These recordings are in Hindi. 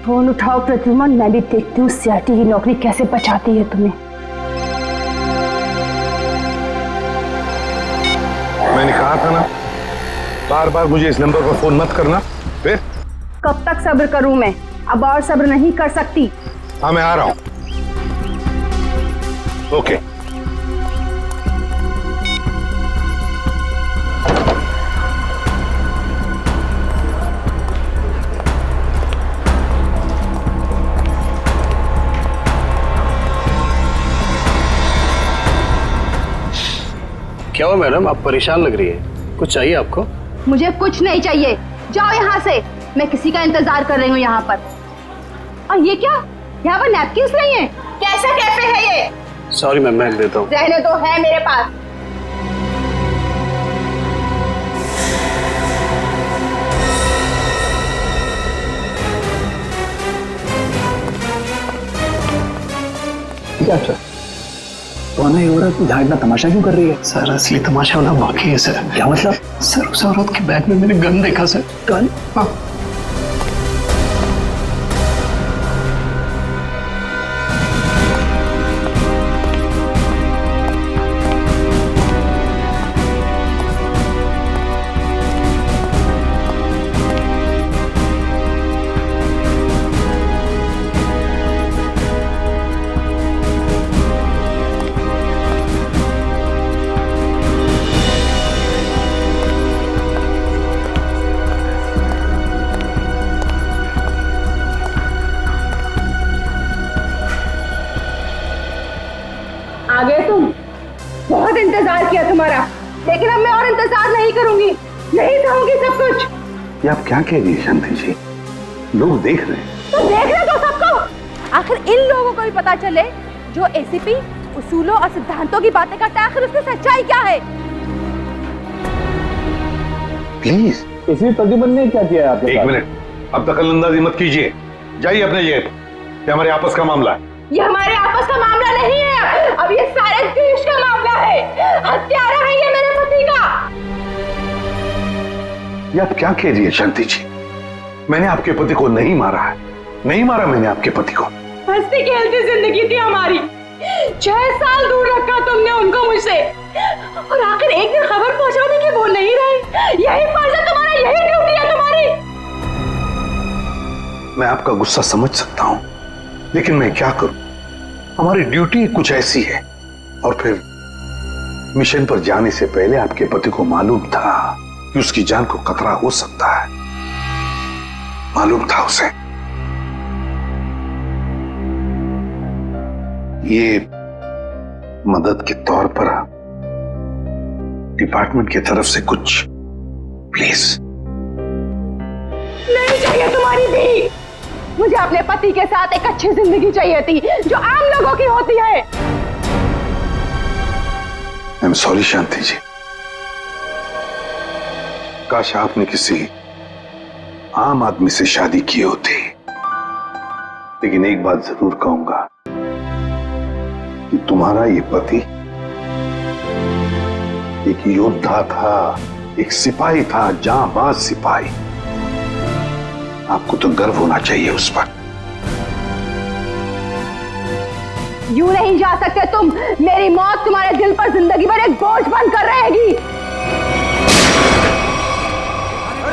फोन उठाओ प्रद्युमन, मैं भी देखती हूँ सीआरटी की नौकरी कैसे बचाती है तुम्हें। मैंने कहा था ना, बार बार मुझे इस नंबर पर फोन मत करना। फिर कब तक सब्र करूं मैं? अब और सब्र नहीं कर सकती। हाँ, मैं आ रहा हूं। ओके। क्या हुआ मैडम, आप परेशान लग रही है? कुछ चाहिए आपको? मुझे कुछ नहीं चाहिए, जाओ यहाँ से। मैं किसी का इंतजार कर रही हूँ यहाँ पर। और ये क्या, यहाँ पर नैपकिन्स नहीं है? कैसा कैफे है ये? सॉरी मैम, मैं देता हूँ। रहने दो, है मेरे पास। क्या अच्छा कौन है ये औरत? यहाँ इतना तमाशा क्यों कर रही है? सर असली तमाशा होना बाकी है सर। क्या मतलब? सर उस औरत के बैग में मैंने गन देखा सर। गन? हाँ। आ गए तुम? बहुत इंतजार किया तुम्हारा, लेकिन अब मैं और इंतजार नहीं करूंगी, नहीं सहूंगी सब कुछ। ये आप क्या कह रही है शांति जी? लोग देख रहे हैं। तो देखने दो सबको। आखिर इन लोगों को भी पता चले जो एसीपी उसूलों और सिद्धांतों की बातें करता है, आखिर उसकी सच्चाई क्या है। प्लीज। इसी प्रद्युमन ने क्या किया आपके? एक मिनट, अब दखलंदाजी मत कीजिए, जाइए अपने जगह पे। ये हमारे आपस का मामला है। ये हमारे आपस का मामला नहीं है, अब ये सारे देश का मामला है। हत्यारा है ये मेरे पति का। ये आप क्या कह रही है शांति जी? मैंने आपके पति को नहीं मारा है, नहीं मारा मैंने आपके पति को। हंसती खेलती जिंदगी थी हमारी, 6 साल दूर रखा तुमने उनको मुझसे, और आखिर एक दिन खबर पहुंचाने की वो नहीं रहे। यही फर्ज है तुम्हारा, यही ड्यूटी है तुम्हारी। मैं आपका गुस्सा समझ सकता हूं, लेकिन मैं क्या करूं? हमारी ड्यूटी कुछ ऐसी है। और फिर मिशन पर जाने से पहले आपके पति को मालूम था कि उसकी जान को खतरा हो सकता है, मालूम था उसे। ये मदद के तौर पर डिपार्टमेंट की तरफ से कुछ प्लीज। नहीं चाहिए तुम्हारी भी, मुझे अपने पति के साथ एक अच्छी जिंदगी चाहिए थी जो आम लोगों की होती है। आई एम सॉरी शांति जी, काश आपने किसी आम आदमी से शादी की होती। लेकिन एक बात जरूर कहूंगा कि तुम्हारा ये पति एक योद्धा था, एक सिपाही था, जांबाज सिपाही। आपको तो गर्व होना चाहिए उस पर। यूं नहीं जा सकते तुम, मेरी मौत तुम्हारे दिल पर जिंदगी भर एक बोझ बनकर रहेगी।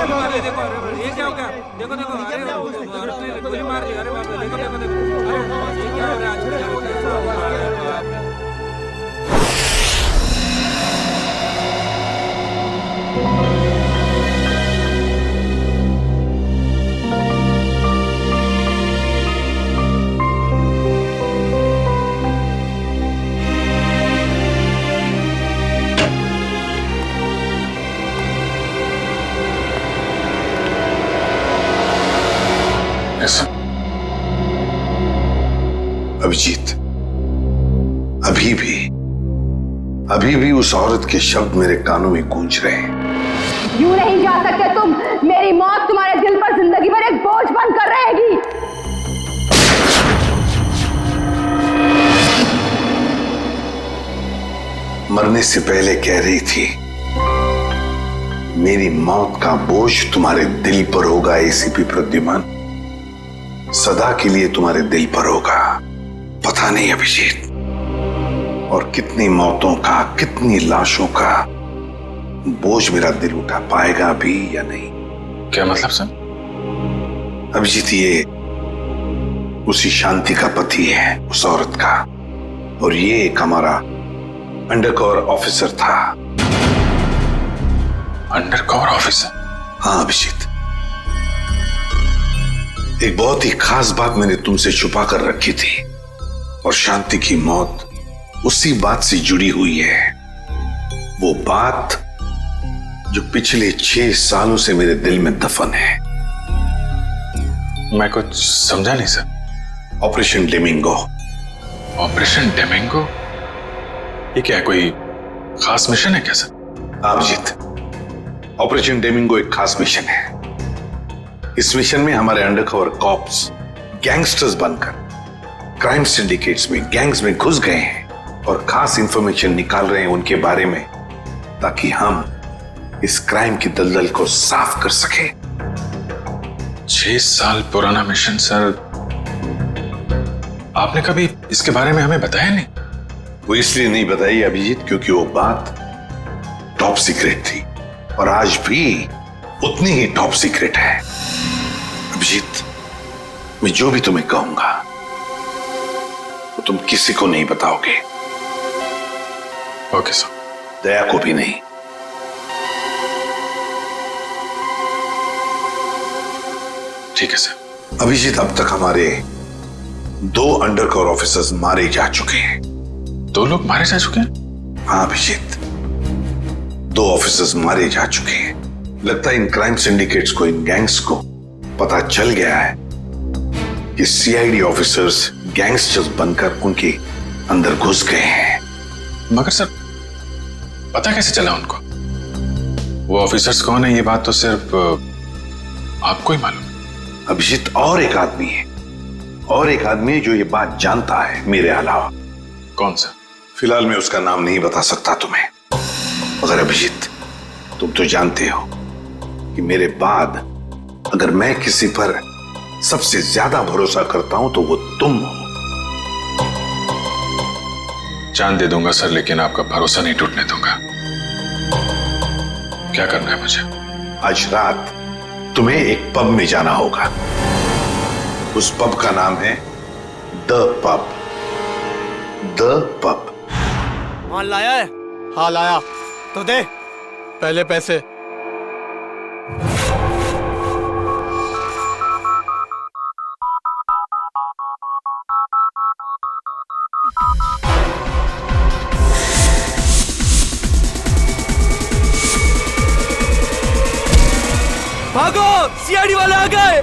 देखो ये क्या हो गया? देखो देखो, अरे गोली मार दी। अरे बाप रे, देखो देखो देखो, अरे ये क्या हो रहा है? अभिजीत, अभी भी उस औरत के शब्द मेरे कानों में गूंज रहे हैं। यूं नहीं जा सकते तुम, मेरी मौत तुम्हारे दिल पर जिंदगी भर एक बोझ बनकर रहेगी। मरने से पहले कह रही थी, मेरी मौत का बोझ तुम्हारे दिल पर होगा एसीपी प्रद्युमन। सदा के लिए तुम्हारे दिल पर होगा। पता नहीं अभिजीत, और कितनी मौतों का, कितनी लाशों का बोझ मेरा दिल उठा पाएगा भी या नहीं। क्या मतलब सर? अभिजीत, ये उसी शांति का पति है, उस औरत का, और ये एक हमारा अंडरकवर ऑफिसर था। Undercover officer? हाँ अभिजीत, एक बहुत ही खास बात मैंने तुमसे छुपा कर रखी थी, और शांति की मौत उसी बात से जुड़ी हुई है। वो बात जो पिछले 6 सालों से मेरे दिल में दफन है। मैं कुछ समझा नहीं सर। ऑपरेशन डेमिंगो। ऑपरेशन डेमिंगो? ये क्या है, कोई खास मिशन है क्या सर? अभिजीत, ऑपरेशन डेमिंगो एक खास मिशन है। इस मिशन में हमारे अंडरकवर कॉप्स गैंगस्टर्स बनकर क्राइम सिंडिकेट्स में, गैंग्स में घुस गए हैं और खास इंफॉर्मेशन निकाल रहे हैं उनके बारे में, ताकि हम इस क्राइम की दलदल को साफ कर सके। 6 साल पुराना मिशन सर। आपने कभी इसके बारे में हमें बताया नहीं? वो इसलिए नहीं बताई अभिजीत, क्योंकि वो बात टॉप सीक्रेट थी, और आज भी उतनी ही टॉप सीक्रेट है। अभिजीत, मैं जो भी तुम्हें कहूंगा वो तुम किसी को नहीं बताओगे। Okay sir. दया को भी नहीं। ठीक है सर। अभिजीत, अब तक हमारे 2 अंडरकवर ऑफिसर्स मारे जा चुके हैं। 2 लोग मारे जा चुके हैं? हाँ अभिजीत, 2 ऑफिसर्स मारे जा चुके हैं। लगता है इन क्राइम सिंडिकेट्स को, इन गैंग्स को पता चल गया है कि सीआईडी ऑफिसर्स गैंगस्टर्स बनकर उनके अंदर घुस गए हैं। मगर सर, पता कैसे चला उनको? वो ऑफिसर्स कौन है, ये बात तो सिर्फ आपको ही मालूम है। अभिजीत, और एक आदमी है, और एक आदमी है जो ये बात जानता है मेरे अलावा। कौन सा? फिलहाल मैं उसका नाम नहीं बता सकता तुम्हें, मगर अभिजीत, तुम तो जानते हो कि मेरे बाद अगर मैं किसी पर सबसे ज्यादा भरोसा करता हूं तो वो तुम हो। जान दे दूंगा सर, लेकिन आपका भरोसा नहीं टूटने दूंगा। क्या करना है मुझे? आज रात तुम्हें एक पब में जाना होगा। उस पब का नाम है द पब। The pub. माल लाया है? हाँ लाया। तो दे पहले पैसे। भागो, सीआईडी वाले आ गए।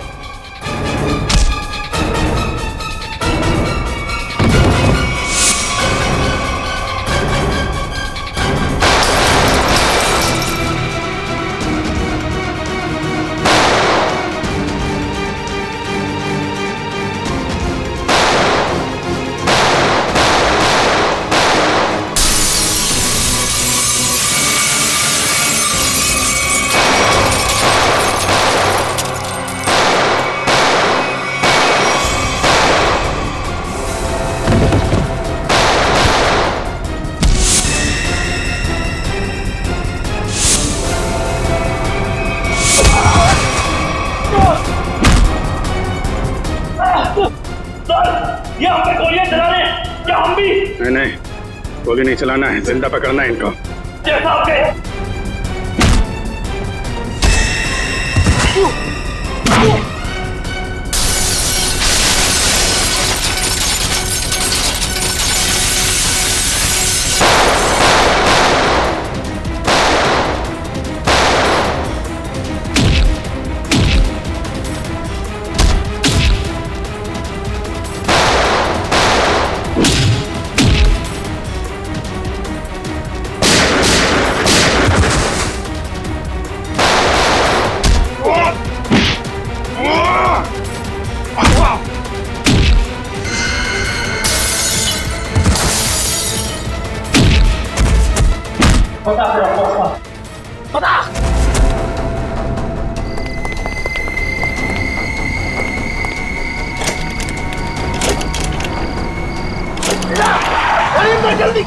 ये हम पे गोलियां चला रहे हैं, क्या हम भी? नहीं, गोली नहीं चलाना है, जिंदा पकड़ना है इनको। जैसा आपके जल्दी।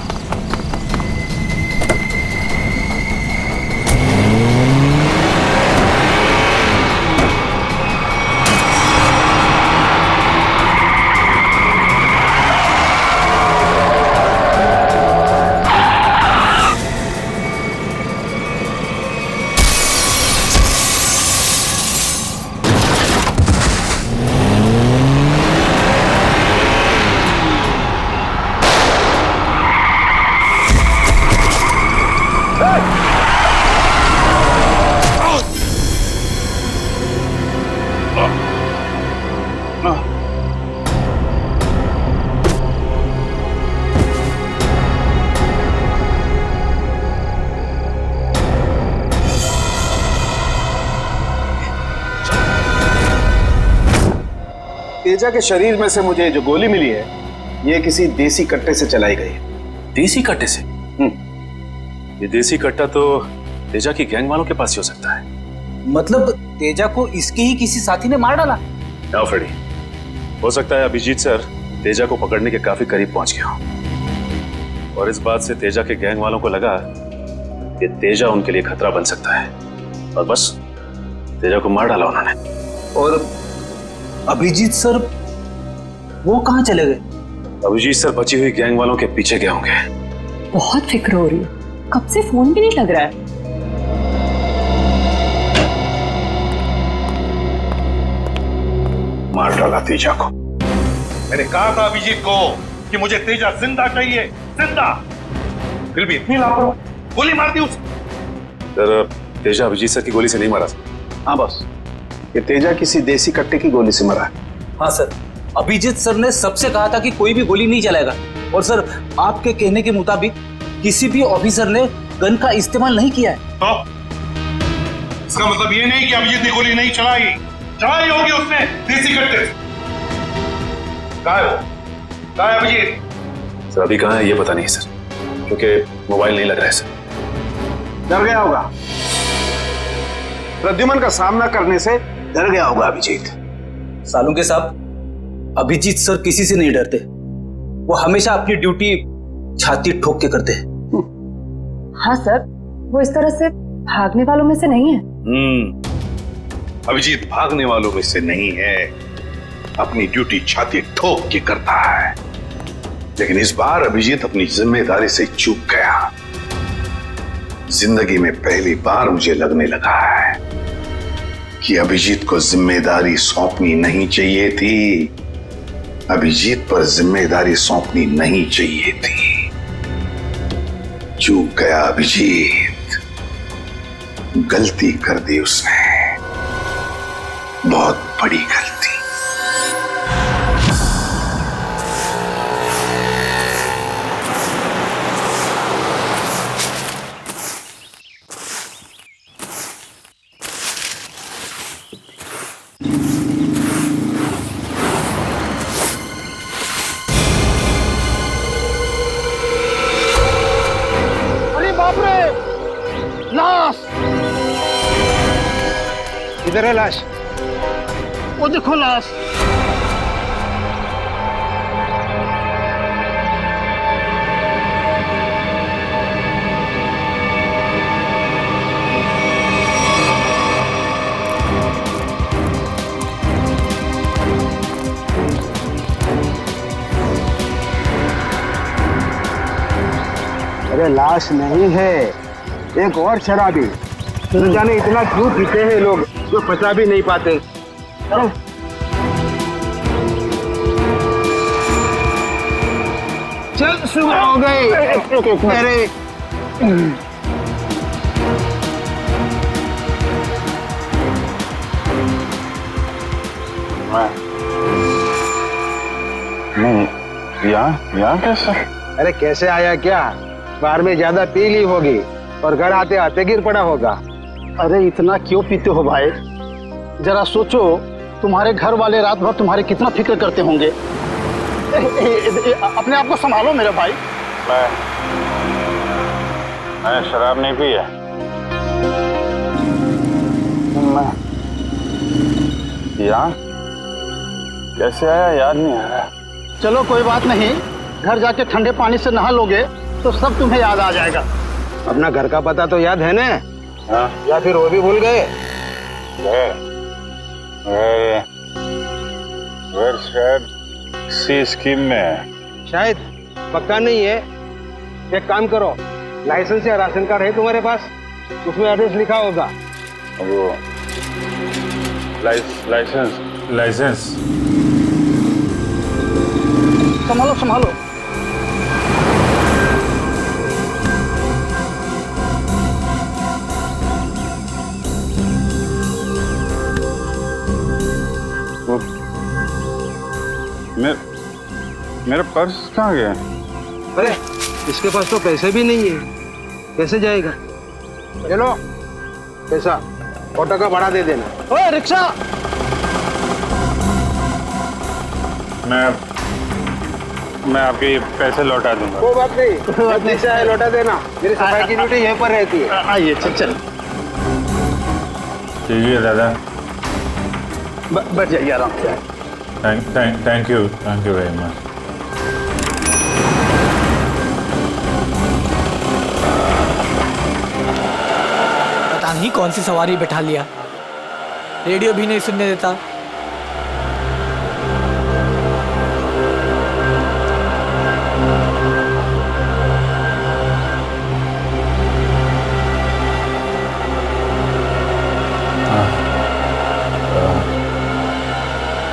तेजा के शरीर में से मुझे जो गोली मिली है, ये किसी देसी कट्टे से चलाई गई है। देसी कट्टे से? ये देसी कट्टा तो तेजा की गैंग वालों के पास ही हो सकता है। मतलब तेजा को इसके ही किसी साथी ने मार डाला? ना फ्रेडी, हो सकता है अभिजीत सर तेजा को पकड़ने के काफी करीब पहुंच गया हो और इस बात से तेजा के गैंग वालों को लगा कि तेजा उनके लिए खतरा बन सकता है और बस तेजा को मार डाला उन्होंने। और अभिजीत सर वो कहाँ चले गए? अभिजीत सर बची हुई गैंग वालों के पीछे गए होंगे। बहुत फिक्र हो रही है, कब से फोन भी नहीं लग रहा है। मार डाला तेजा को। मैंने कहा था अभिजीत को कि मुझे तेजा जिंदा चाहिए, जिंदा। फिर भी इतनी लापरवाही, गोली मार दी उसे। सर तेजा अभिजीत सर की गोली से नहीं मारा। हाँ बॉस, ये तेजा किसी देसी कट्टे की गोली से मरा है। हाँ सर, अभिजीत सर ने सबसे कहा था कि कोई भी गोली नहीं चलाएगा और सर आपके कहने के मुताबिक किसी भी ऑफिसर ने गन का इस्तेमाल नहीं किया है। तो इसका मतलब ये नहीं कि अभिजीत ने गोली नहीं चलाई, चलाई होगी उसने देसी कट्टे से। कहाँ है वो? कहाँ है अभिजीत? सर अभी कहाँ है ये पता नहीं सर, क्योंकि मोबाइल नहीं लग रहा है सर। डर गया होगा, प्रद्युमन का सामना करने से डर गया होगा अभिजीत। सालुंके साहब, अभिजीत सर किसी से नहीं डरते, वो हमेशा अपनी ड्यूटी छाती ठोक के करते हैं। हाँ सर, वो इस तरह से भागने वालों में से नहीं है। अभिजीत भागने वालों में से नहीं है, अपनी ड्यूटी छाती ठोक के करता है। लेकिन इस बार अभिजीत अपनी जिम्मेदारी से चूक गया। जिंदगी में पहली बार मुझे लगने लगा है कि अभिजीत को जिम्मेदारी सौंपनी नहीं चाहिए थी। अभिजीत पर जिम्मेदारी सौंपनी नहीं चाहिए थी। चूक गया अभिजीत, गलती कर दी उसने, बहुत बड़ी गलती। इधर है लाश, वो देखो लाश। अरे लाश नहीं है, एक और शराबी। न जाने इतना क्यों पीते हैं लोग जो पचा भी नहीं पाते। चल सुबह हो गई। अरे नहीं, यहाँ कैसे? अरे कैसे आया क्या? बाहर में ज्यादा पी ली होगी और घर आते आते गिर पड़ा होगा। अरे इतना क्यों पीते हो भाई? जरा सोचो, तुम्हारे घर वाले रात भर तुम्हारे कितना फिक्र करते होंगे। अपने आप को संभालो मेरे भाई। मैं शराब नहीं पी है। यहाँ कैसे आया याद नहीं आ रहा। चलो कोई बात नहीं, घर जाके ठंडे पानी से नहा लोगे तो सब तुम्हें याद आ जाएगा। अपना घर का पता तो याद है ना? हाँ। या फिर वो भी भूल गए? घर शायद सी स्कीम में है। शायद, पक्का नहीं है। एक काम करो, लाइसेंस या राशन कार्ड है तुम्हारे पास? उसमें एड्रेस लिखा होगा। वो लाइसेंस संभालो संभालो। मेरा पर्स कहाँ गया? अरे इसके पास तो पैसे भी नहीं है, कैसे जाएगा? चलो पैसा, ऑटो का भाड़ा दे देना। ओए रिक्शा! मैं आपके पैसे लौटा दूंगा। कोई बात नहीं, रिक्शा है लौटा देना। मेरी सफाई की ड्यूटी यहीं पर रहती है। आइए चल। ठीक है दादा, बैठ जाइए आराम से। Thank you very much. पता नहीं कौन सी सवारी बैठा लिया, रेडियो भी नहीं सुनने देता।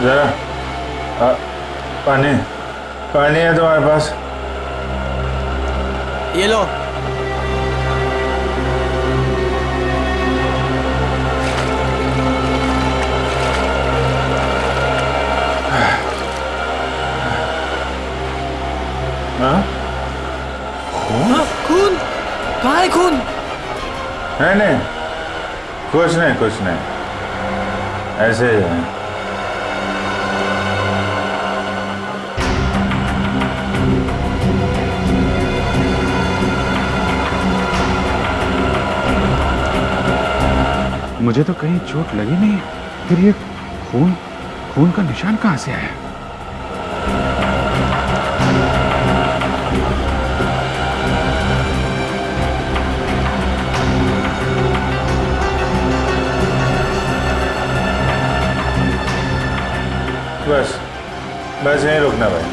जरा पानी है तुम्हारे पास? ये लो। खून? कहाँ है खून? नहीं, कुछ नहीं, ऐसे ही है। मुझे तो कहीं चोट लगी नहीं, फिर ये खून का निशान कहाँ से आया? बस यहीं रुकना भाई।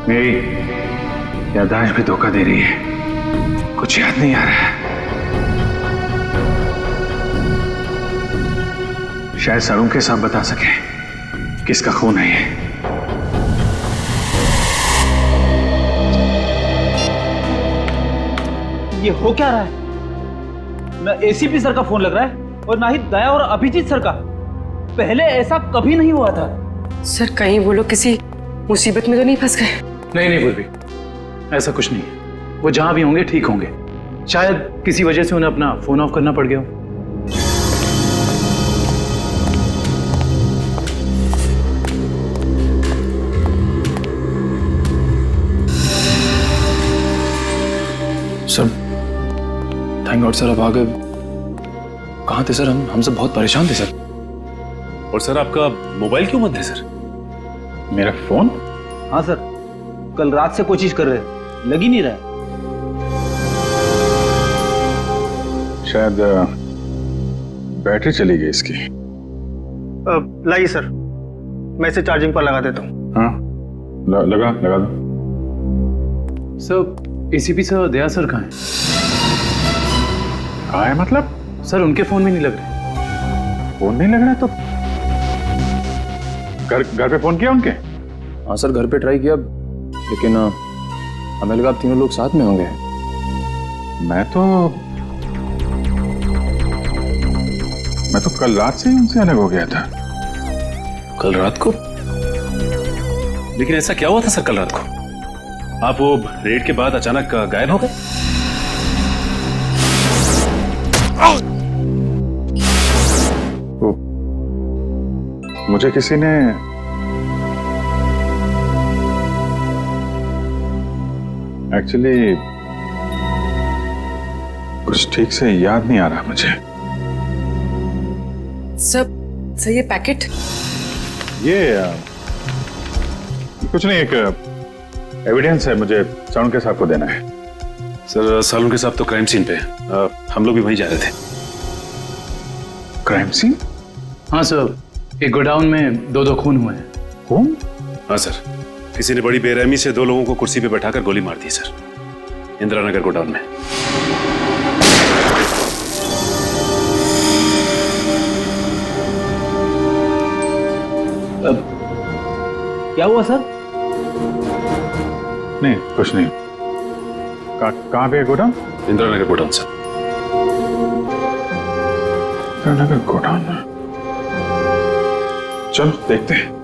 मेरी याददाश्त भी धोखा दे रही है, कुछ याद नहीं आ रहा है। शायद सरों के साथ बता सके किसका खून है ये। ये हो क्या रहा है? ना एसीपी सर का फोन लग रहा है और ना ही दया और अभिजीत सर का। पहले ऐसा कभी नहीं हुआ था। सर कहीं वो लोग किसी मुसीबत में तो नहीं फंस गए? नहीं पूर्वी, ऐसा कुछ नहीं है। वो जहां भी होंगे ठीक होंगे। शायद किसी वजह से उन्हें अपना फोन ऑफ करना पड़ गया हो। सर थैंक गॉड सर, अब आ गए। कहाँ थे सर? हम सब बहुत परेशान थे सर। और सर आपका मोबाइल क्यों बंद है सर? मेरा फोन? हाँ सर, कल रात से कोशिश कर रहे हैं, लग ही नहीं रहा है। शायद बैटरी चली गई इसकी। लाइए सर, मैं इसे चार्जिंग पर लगा देता हूँ। हाँ लगा दो। सर एसीपी सर, दया सर कहाँ हैं? कहाँ है मतलब? सर उनके फोन में नहीं लग रहे। फोन नहीं लग रहा है तो घर पे फोन किया उनके? हाँ सर घर पे ट्राई किया, लेकिन हमें लगा आप तीनों लोग साथ में होंगे। मैं तो कल रात से ही उनसे अलग हो गया था। कल रात को? लेकिन ऐसा क्या हुआ था सर कल रात को? आप वो रेड के बाद अचानक गायब हो गए? मुझे किसी ने एक्चुअली कुछ ठीक से याद नहीं आ रहा मुझे। सर ये पैकेट? ये कुछ नहीं, एक एविडेंस है, मुझे सालुंके साहब को देना है। सर सालुंके साहब तो क्राइम सीन पे हैं। हम लोग भी वहीं जा रहे थे। Crime scene? हाँ सर, एक गोडाउन में दो खून हुए हैं। खून? हाँ सर, किसी ने बड़ी बेरहमी से 2 लोगों को कुर्सी पे बैठाकर गोली मार दी सर, इंदिरा नगर गोडाउन में। क्या हुआ सर? नहीं कुछ नहीं। कहाँ पे है godown? Indira Nagar godown sir. Indira Nagar godown में, चलो देखते हैं।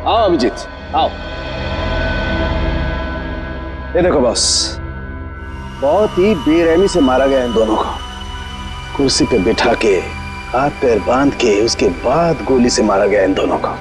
आओ अभिजीत, आओ। ये देखो बॉस, बहुत ही बेरहमी से मारा गया इन दोनों को। कुर्सी पे बिठा के, हाथ पैर बांध के, उसके बाद गोली से मारा गया इन दोनों को।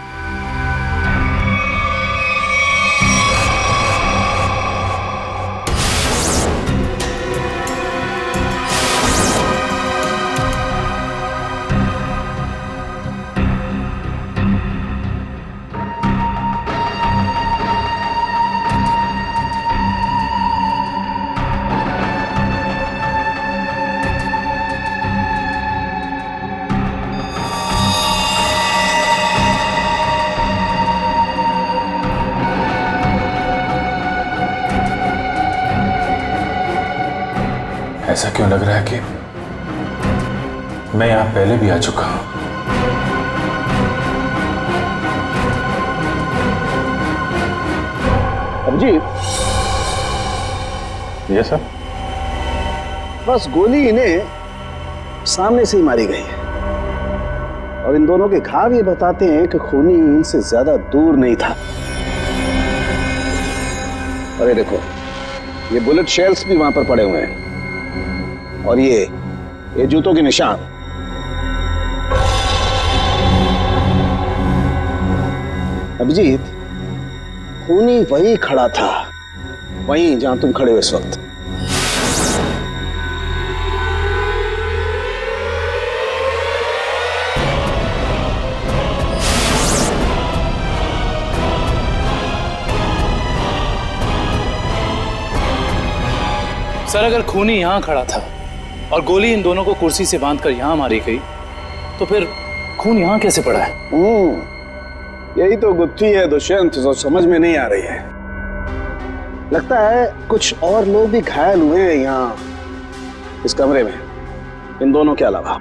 ऐसा क्यों लग रहा है कि मैं यहां पहले भी आ चुका हूं? अभिजीत, ये सर, बस गोली इन्हें सामने से ही मारी गई है, और इन दोनों के घाव ये बताते हैं कि खूनी इनसे ज्यादा दूर नहीं था। अरे देखो, ये बुलेट शेल्स भी वहां पर पड़े हुए हैं, और ये जूतों के निशान। अभिजीत, खूनी वहीं खड़ा था, वहीं जहां तुम खड़े हो इस वक्त। सर अगर खूनी यहां खड़ा था और गोली इन दोनों को कुर्सी से बांधकर यहां मारी गई, तो फिर खून यहां कैसे पड़ा है? यही तो गुत्थी है दुष्यंत, जो समझ में नहीं आ रही है। लगता है कुछ और लोग भी घायल हुए हैं यहाँ इस कमरे में, इन दोनों के अलावा।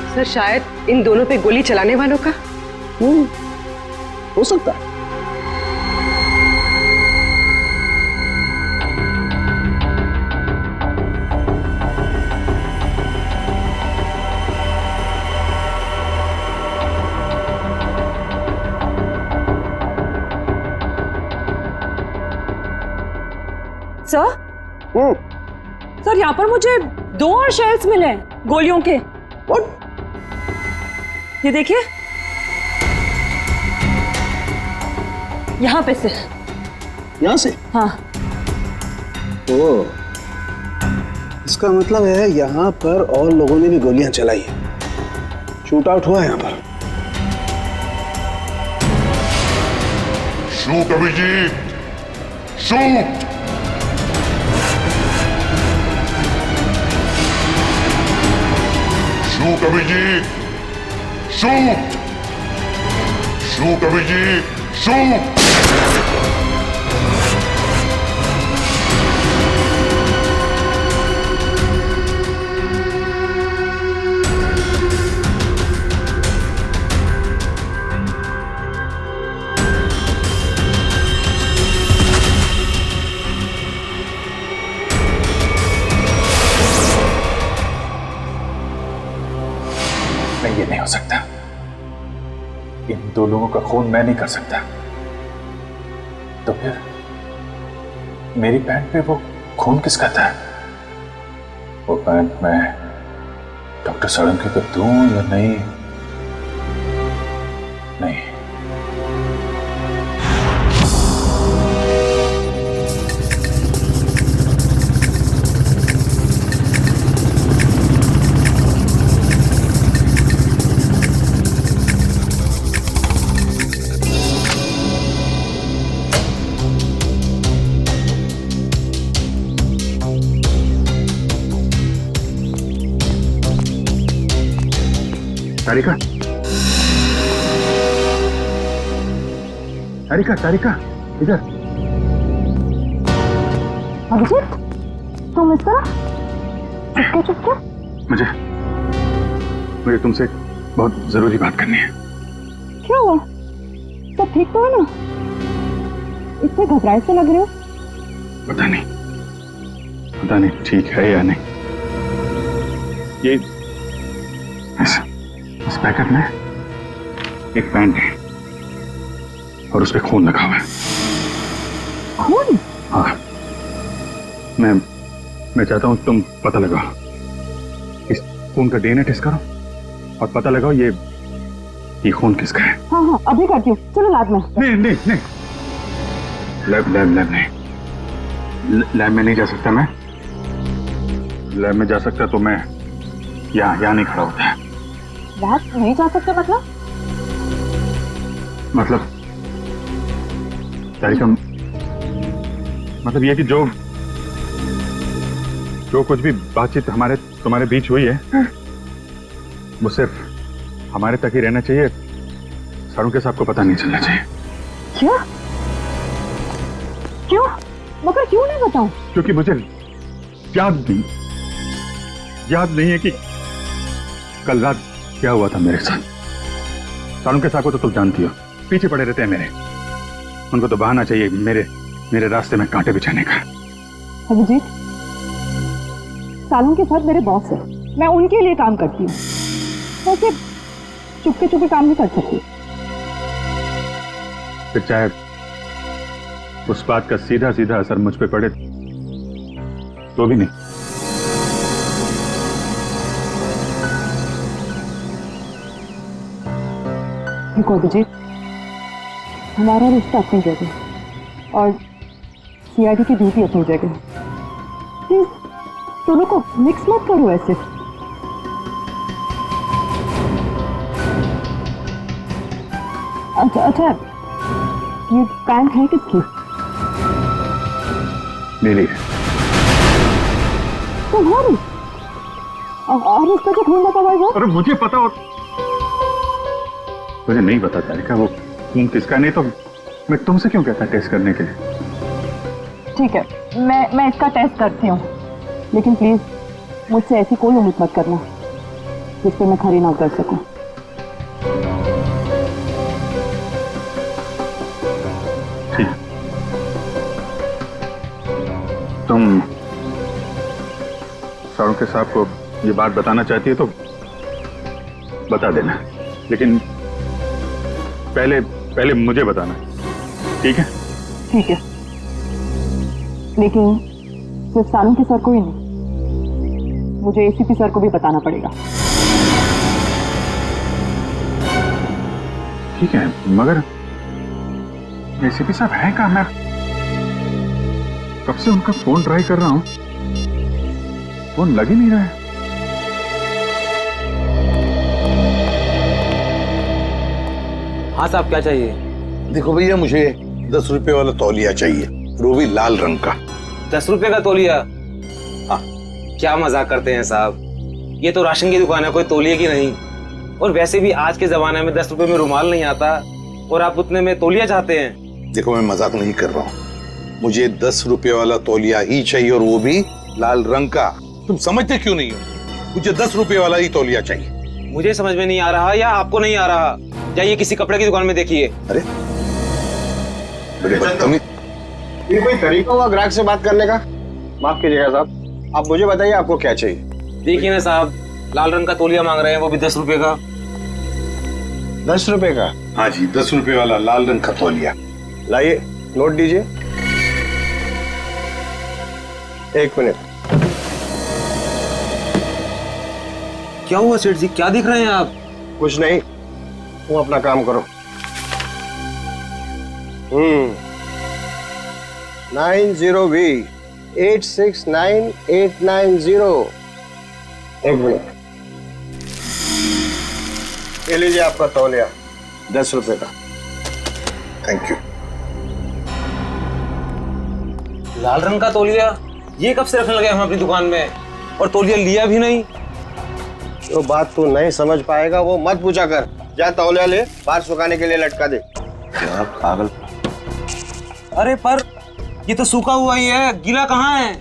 सर शायद इन दोनों पे गोली चलाने वालों का। हो सकता है। सर सर, यहाँ पर मुझे 2 और शेल्स मिले हैं गोलियों के। ये देखिए, यहाँ पे से। यहाँ से? हाँ। ओ, इसका मतलब है यहाँ पर और लोगों ने भी गोलियां चलाई हैं। शूट आउट हुआ है यहाँ पर। Shoot Abhijit, shoot. Shoot Abhijit, shoot. Shoot Abhijit, shoot. नहीं, ये नहीं हो सकता। इन 2 लोगों का खून मैं नहीं कर सकता। तो फिर मेरी पैंट पे वो खून किसका था? वो पैंट मैं डॉक्टर सोलंकी को दूं या नहीं? नहीं। तारिका, तारिका, तारिका, इधर। अभिजीत, तुम इस तरह चुपके चुपके? मुझे तुमसे बहुत जरूरी बात करनी है। क्या हुआ? सब ठीक तो है ना? इतने घबराए से लग रहे हो। पता नहीं ठीक है या नहीं। ये इस पैकेट में एक पैंट है और उस पे खून लगा हुआ है। खून? हाँ, मैं चाहता हूं तुम पता लगाओ, इस खून का डीएनए टेस्ट करो और पता लगाओ ये खून किसका है। हाँ हाँ, अभी करती हूँ, चलो लैब में। नहीं, लैब नहीं, लैब में नहीं जा सकता मैं। लैब में जा सकता तो मैं यहाँ नहीं खड़ा होता है। लैब नहीं जा सकते मतलब तारिका, मतलब ये कि जो कुछ भी बातचीत तुम्हारे बीच हुई है वो सिर्फ हमारे तक ही रहना चाहिए। सारों के साथ को पता नहीं चलना चाहिए। क्यों? मगर क्यों नहीं बताऊं? क्योंकि मुझे याद नहीं है कि कल रात क्या हुआ था मेरे साथ। सारों के साथ को तो तुम जानती हो, पीछे पड़े रहते हैं मेरे। उनको तो बहाना चाहिए मेरे रास्ते में कांटे बिछाने का। अभिजीत, सालों के साथ मेरे बॉस है, मैं उनके लिए काम करती हूँ। वैसे चुपके चुपके काम नहीं कर सकती। फिर चाहे उस बात का सीधा सीधा असर मुझ पे पड़े तो भी नहीं। देखो अभिजीत, हमारा रिश्ता अपनी जगह और सीआईडी की ड्यूटी अपनी जगह। प्लीज दोनों को मिक्स मत करो ऐसे। अच्छा, ये पैंट है किसकी? मेरी। तुम्हारी? और इसका जो खून लगा हुआ है? अरे मुझे पता, और मुझे नहीं पता तारिका वो खून किसका। नहीं तो मैं तुमसे क्यों कहता टेस्ट करने के लिए? ठीक है, मैं इसका टेस्ट करती हूँ, लेकिन प्लीज मुझसे ऐसी कोई उम्मीद मत करना जिस पे मैं खरी ना कर सकूं। ठीक, तुम सारों के साहब को ये बात बताना चाहती है तो बता देना, लेकिन पहले मुझे बताना, ठीक है? ठीक है, लेकिन सिर्फ सालुंके सर को ही नहीं, मुझे एसीपी सर को भी बताना पड़ेगा। ठीक है, मगर एसीपी साहब हैं कहाँ? मैं कब से उनका फोन ट्राई कर रहा हूं, फोन लग ही नहीं रहा है। हाँ साहब, क्या चाहिए? देखो भैया, मुझे 10 रुपए वाला तौलिया चाहिए, वो भी लाल रंग का। 10 रुपए का तौलिया? हाँ। क्या मजाक करते हैं साहब, ये तो राशन की दुकान है, कोई तौलिए की नहीं। और वैसे भी आज के जमाने में 10 रुपए में रुमाल नहीं आता, और आप उतने में तौलिया चाहते हैं? देखो, मैं मजाक नहीं कर रहा हूँ, मुझे 10 रुपए वाला तौलिया ही चाहिए, और वो भी लाल रंग का। तुम समझते क्यों नहीं हो? मुझे 10 रुपए वाला ही तौलिया चाहिए। मुझे समझ में नहीं आ रहा या आपको नहीं आ रहा? जाइए किसी कपड़े की दुकान में देखिए। अरे बदतमीज, ये कोई तरीका हुआ ग्राहक से बात करने का? माफ कीजिएगा साहब, आप मुझे बताइए आपको क्या चाहिए। देखिए ना साहब, लाल रंग का तौलिया मांग रहे हैं, वो भी 10 रुपए का। 10 रुपए का? हाँ जी, 10 रुपए वाला लाल रंग का तौलिया। लाइए, नोट दीजिए। 1 मिनट। क्या हुआ सेठ जी, क्या दिख रहे हैं आप? कुछ नहीं, तुम अपना काम करो। 90V 869890। 1 मिनट, ये लीजिए आपका तौलिया, 10 रुपए का। Thank you. लाल रंग का तौलिया? ये कब से रखने लगे हम अपनी दुकान में, और तौलिया लिया भी नहीं? जो बात तू नहीं समझ पाएगा वो मत पूछा कर। जा तौलिया ले, बाहर सुखाने के लिए लटका दे। क्या पागल। अरे पर ये तो सूखा हुआ ही है, गीला कहाँ है?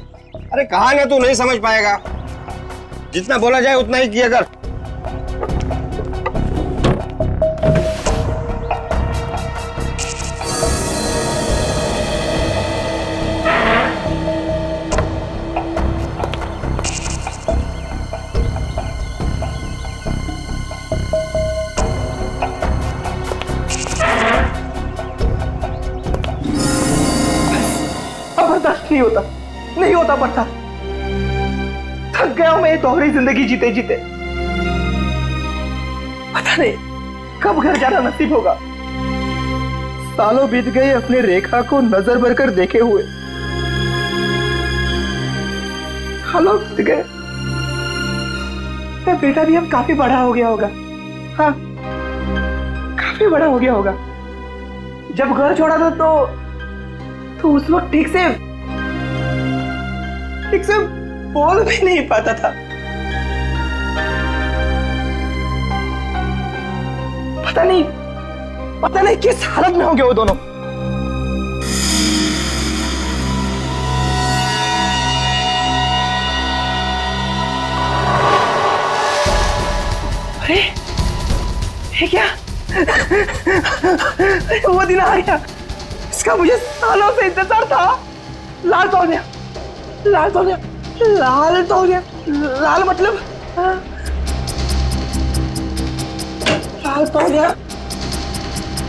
अरे कहाँ ना, तू नहीं समझ पाएगा। जितना बोला जाए उतना ही किया कर। नहीं होता, नहीं होता पड़ता। थक गया हूं मैं ये दोहरी जिंदगी जीते जीते। पता नहीं कब घर जाना नसीब होगा। सालों बीत गए अपने रेखा को नजर भर कर देखे हुए, सालों बीत गए। मेरा बेटा भी अब काफी बड़ा हो गया होगा। हाँ, काफी बड़ा हो गया होगा। जब घर छोड़ा था तो उस वक्त ठीक से बोल भी नहीं पाता था। पता नहीं किस हालत में होंगे वो दोनों। अरे ये क्या? वो दिन आ गया, इसका मुझे सालों से इंतजार था। लाल तौलिया, लाल तौलिया, लाल तौलिया। लाल मतलब लाल तौलिया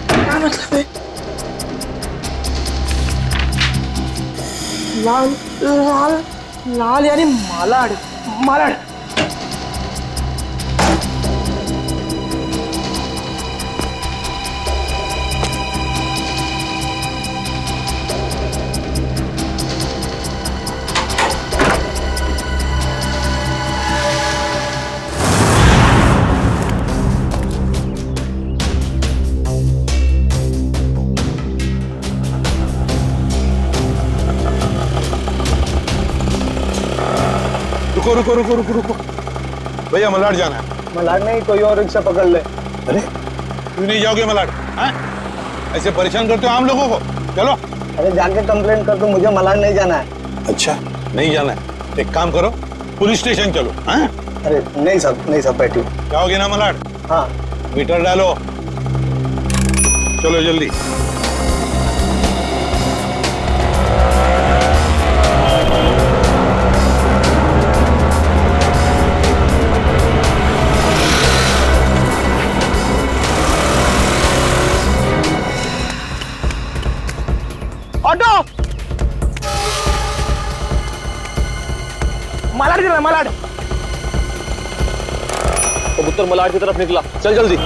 क्या मतलब है? लाल लाल लाल यानी मालाड, मालाड। रुको रुको रुको रुको रुको, भैया मलाड जाना है। मलाड नहीं, कोई और रिक्शा पकड़ ले। अरे क्यों नहीं जाओगे मलाड? हाँ? ऐसे परेशान करते हो आम लोगों को। चलो। अरे जाके कंप्लेंट कर दो, मुझे मलाड नहीं जाना है। अच्छा नहीं जाना है, एक काम करो, पुलिस स्टेशन चलो। हाँ? अरे नहीं सब बैठी। जाओगे ना मलाड? हाँ। मीटर डालो, चलो जल्दी। ऑटो, मलाड गिरा मलाड। कबूतर मलाड की तरफ निकला, चल जल्दी।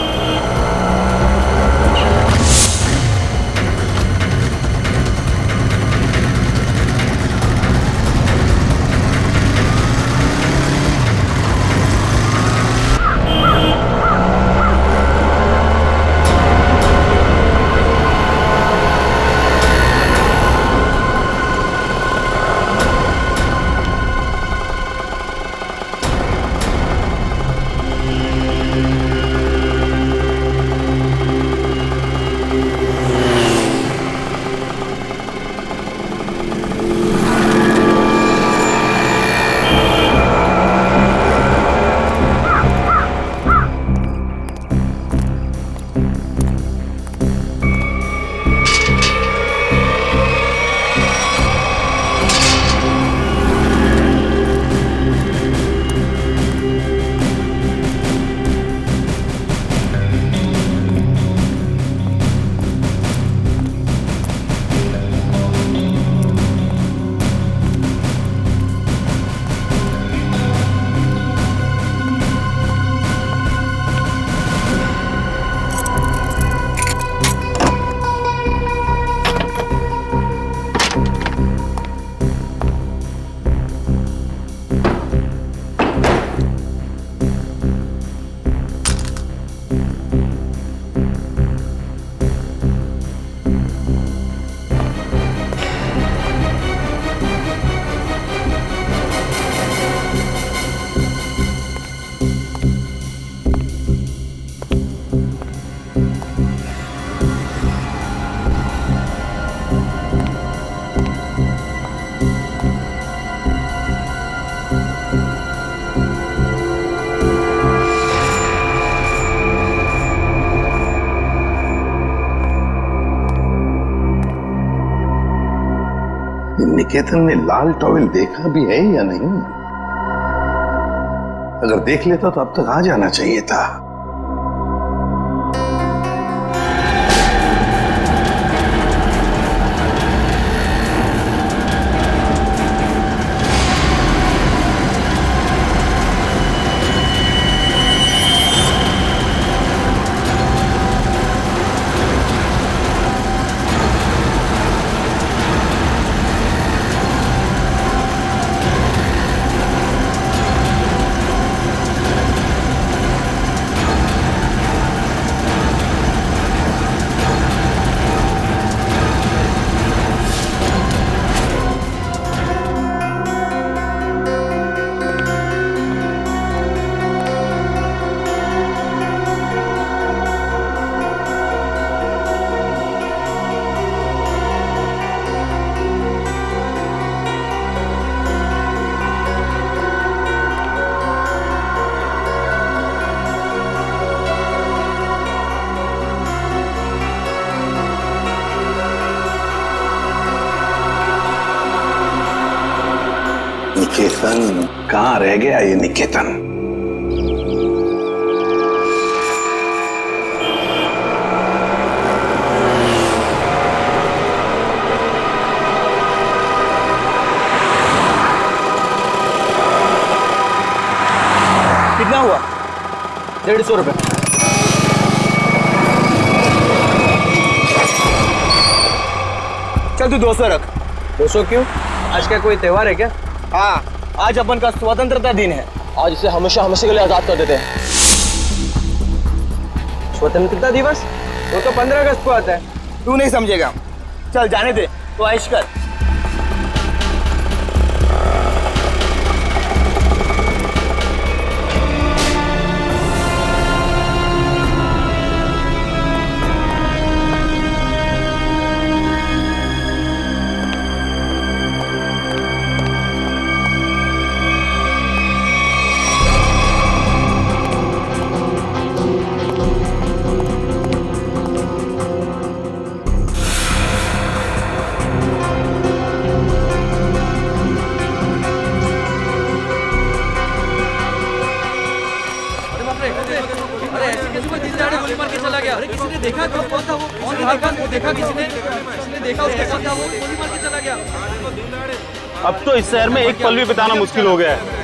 निकेतन ने लाल टॉवेल देखा भी है या नहीं? अगर देख लेता तो अब तक आ जाना चाहिए था। निकेतन कहाँ रह गया ये निकेतन? कितना हुआ? 150 रुपए। चल तू 200 रख। 200 क्यों? आज क्या कोई त्योहार है क्या? हाँ, आज अपन का स्वतंत्रता दिन है। आज इसे हमेशा हमेशा के लिए आजाद कर देते हैं। स्वतंत्रता दिवस वो तो 15 अगस्त को आता है। तू नहीं समझेगा। चल जाने दे, तो ऐश कर। देखा कब कौन था वो? कौन था वो? देखा किसने? किसने देखा उसको? कौन था वो? गोली मार के चला गया। अब तो इस शहर में एक पल भी बिताना मुश्किल हो गया है।